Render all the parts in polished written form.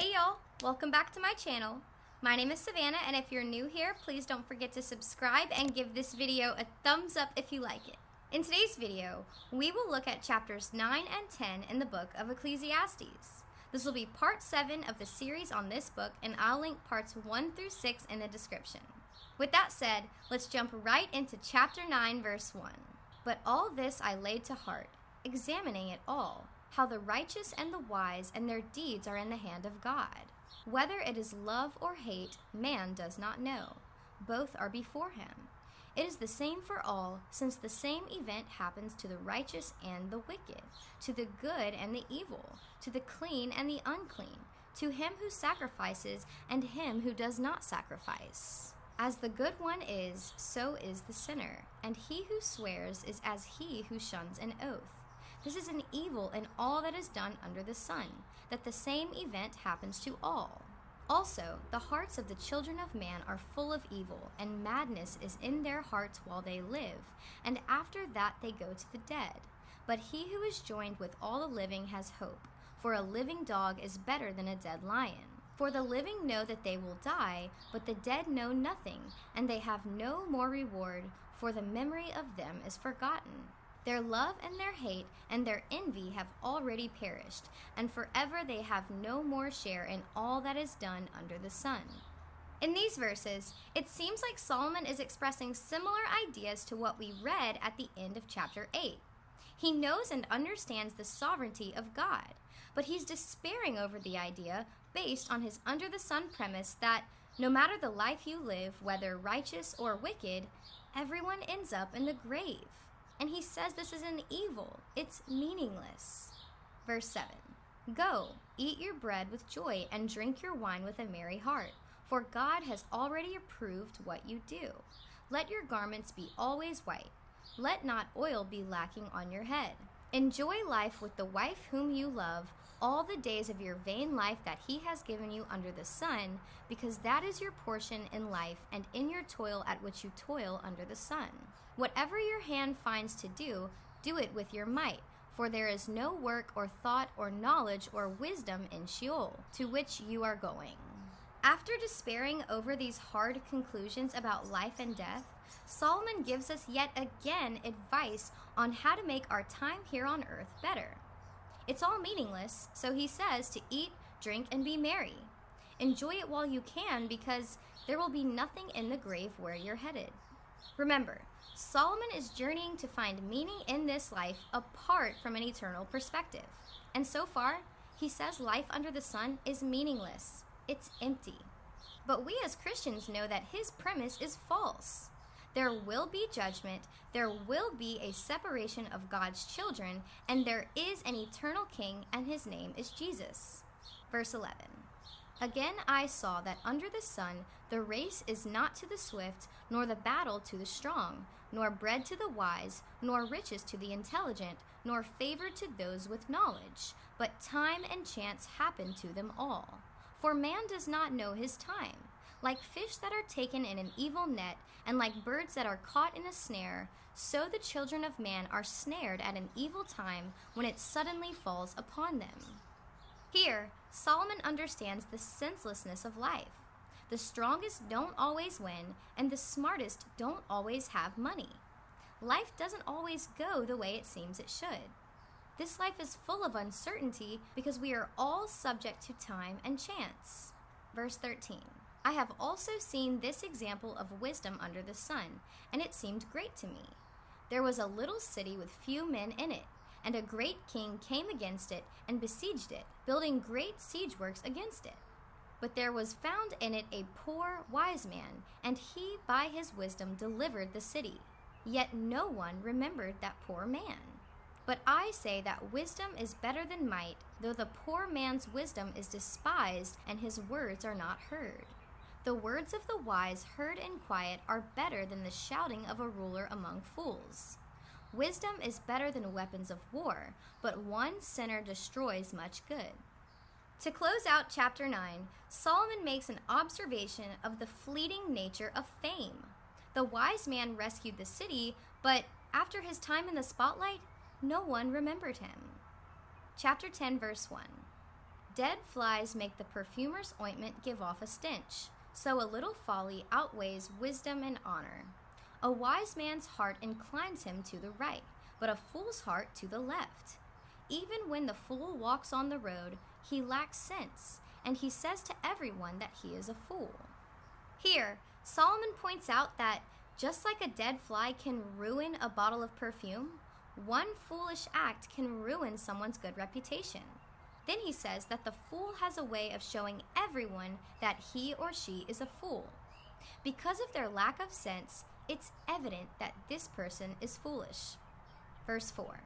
Hey y'all, welcome back to my channel. My name is Savannah, and if you're new here, please don't forget to subscribe and give this video a thumbs up if you like it. In today's video, we will look at chapters 9 and 10 in the book of Ecclesiastes. This will be part 7 of the series on this book, and I'll link parts 1 through 6 in the description. With that said, let's jump right into chapter 9, verse 1. But all this I laid to heart, examining it all, how the righteous and the wise and their deeds are in the hand of God. Whether it is love or hate, man does not know. Both are before him. It is the same for all, since the same event happens to the righteous and the wicked, to the good and the evil, to the clean and the unclean, to him who sacrifices and him who does not sacrifice. As the good one is, so is the sinner, and he who swears is as he who shuns an oath. This is an evil in all that is done under the sun, that the same event happens to all. Also, the hearts of the children of man are full of evil, and madness is in their hearts while they live, and after that they go to the dead. But he who is joined with all the living has hope, for a living dog is better than a dead lion. For the living know that they will die, but the dead know nothing, and they have no more reward, for the memory of them is forgotten. Their love and their hate and their envy have already perished, and forever they have no more share in all that is done under the sun. In these verses, it seems like Solomon is expressing similar ideas to what we read at the end of chapter 8. He knows and understands the sovereignty of God, but he's despairing over the idea based on his under-the-sun premise that no matter the life you live, whether righteous or wicked, everyone ends up in the grave. And he says this is an evil. It's meaningless. Verse 7. Go, eat your bread with joy and drink your wine with a merry heart, for God has already approved what you do. Let your garments be always white. Let not oil be lacking on your head. Enjoy life with the wife whom you love, all the days of your vain life that he has given you under the sun, because that is your portion in life and in your toil at which you toil under the sun. Whatever your hand finds to do, do it with your might, for there is no work or thought or knowledge or wisdom in Sheol, to which you are going. After despairing over these hard conclusions about life and death, Solomon gives us yet again advice on how to make our time here on earth better. It's all meaningless, so he says to eat, drink, and be merry. Enjoy it while you can, because there will be nothing in the grave where you're headed. Remember, Solomon is journeying to find meaning in this life apart from an eternal perspective. And so far, he says life under the sun is meaningless. It's empty. But we as Christians know that his premise is false. There will be judgment, there will be a separation of God's children, and there is an eternal king, and his name is Jesus. Verse 11. Again I saw that under the sun the race is not to the swift, nor the battle to the strong, nor bread to the wise, nor riches to the intelligent, nor favor to those with knowledge, but time and chance happen to them all. For man does not know his time. Like fish that are taken in an evil net, and like birds that are caught in a snare, so the children of man are snared at an evil time when it suddenly falls upon them. Here, Solomon understands the senselessness of life. The strongest don't always win, and the smartest don't always have money. Life doesn't always go the way it seems it should. This life is full of uncertainty because we are all subject to time and chance. Verse 13. I have also seen this example of wisdom under the sun, and it seemed great to me. There was a little city with few men in it, and a great king came against it and besieged it, building great siege works against it. But there was found in it a poor wise man, and he by his wisdom delivered the city. Yet no one remembered that poor man. But I say that wisdom is better than might, though the poor man's wisdom is despised and his words are not heard. The words of the wise heard in quiet are better than the shouting of a ruler among fools. Wisdom is better than weapons of war, but one sinner destroys much good. To close out chapter 9, Solomon makes an observation of the fleeting nature of fame. The wise man rescued the city, but after his time in the spotlight, no one remembered him. Chapter 10, verse 1. Dead flies make the perfumer's ointment give off a stench, so a little folly outweighs wisdom and honor. A wise man's heart inclines him to the right, but a fool's heart to the left. Even when the fool walks on the road, he lacks sense, and he says to everyone that he is a fool. Here, Solomon points out that just like a dead fly can ruin a bottle of perfume, one foolish act can ruin someone's good reputation. Then he says that the fool has a way of showing everyone that he or she is a fool. Because of their lack of sense, it's evident that this person is foolish. Verse 4.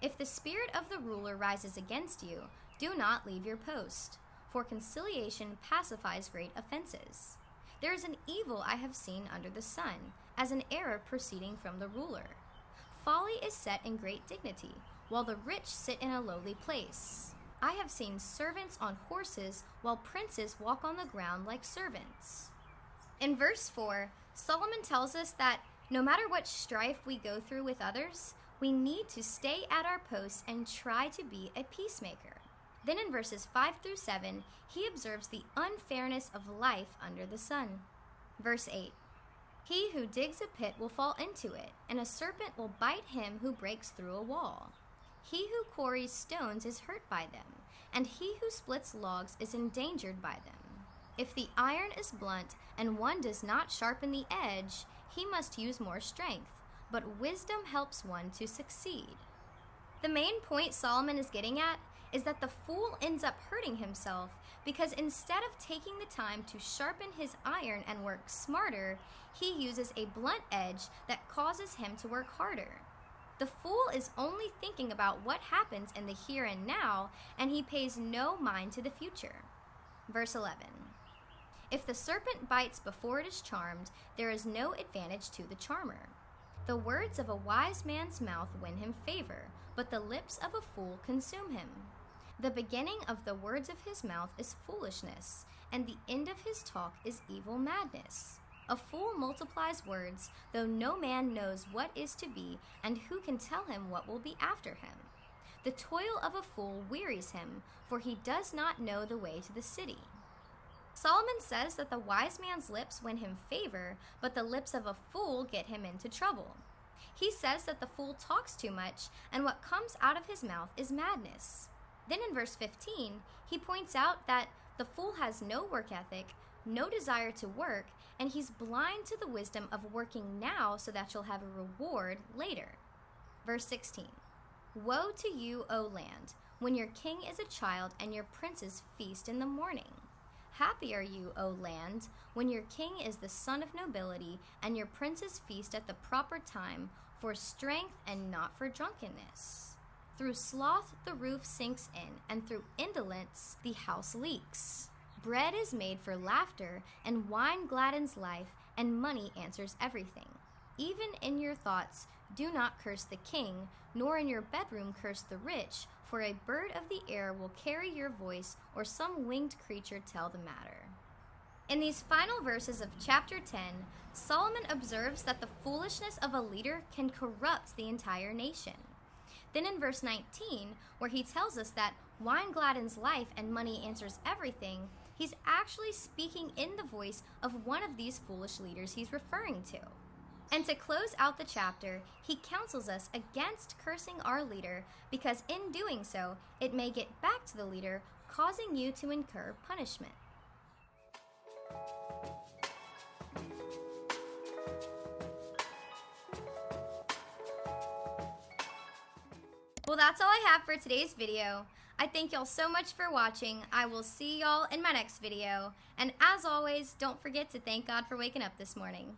If the spirit of the ruler rises against you, do not leave your post, for conciliation pacifies great offenses. There is an evil I have seen under the sun, as an error proceeding from the ruler. Folly is set in great dignity, while the rich sit in a lowly place. I have seen servants on horses, while princes walk on the ground like servants. In verse 4, Solomon tells us that no matter what strife we go through with others, we need to stay at our posts and try to be a peacemaker. Then in verses 5 through 7, he observes the unfairness of life under the sun. Verse 8. He who digs a pit will fall into it, and a serpent will bite him who breaks through a wall. He who quarries stones is hurt by them, and he who splits logs is endangered by them. If the iron is blunt and one does not sharpen the edge, he must use more strength, but wisdom helps one to succeed. The main point Solomon is getting at is that the fool ends up hurting himself because instead of taking the time to sharpen his iron and work smarter, he uses a blunt edge that causes him to work harder. The fool is only thinking about what happens in the here and now, and he pays no mind to the future. Verse 11. If the serpent bites before it is charmed, there is no advantage to the charmer. The words of a wise man's mouth win him favor, but the lips of a fool consume him. The beginning of the words of his mouth is foolishness, and the end of his talk is evil madness. A fool multiplies words, though no man knows what is to be, and who can tell him what will be after him. The toil of a fool wearies him, for he does not know the way to the city. Solomon says that the wise man's lips win him favor, but the lips of a fool get him into trouble. He says that the fool talks too much, and what comes out of his mouth is madness. Then in verse 15, he points out that the fool has no work ethic, no desire to work, and he's blind to the wisdom of working now so that you'll have a reward later. Verse 16, Woe to you, O land, when your king is a child and your princes feast in the morning. Happy are you, O land, when your king is the son of nobility and your princes feast at the proper time for strength and not for drunkenness. Through sloth the roof sinks in, and through indolence the house leaks. Bread is made for laughter, and wine gladdens life, and money answers everything. Even in your thoughts do not curse the king, nor in your bedroom curse the rich, for a bird of the air will carry your voice, or some winged creature tell the matter. In these final verses of chapter 10, Solomon observes that the foolishness of a leader can corrupt the entire nation. Then in verse 19, where he tells us that wine gladdens life and money answers everything, he's actually speaking in the voice of one of these foolish leaders he's referring to. And to close out the chapter, he counsels us against cursing our leader because in doing so, it may get back to the leader, causing you to incur punishment. Well, that's all I have for today's video. I thank y'all so much for watching. I will see y'all in my next video. And as always, don't forget to thank God for waking up this morning.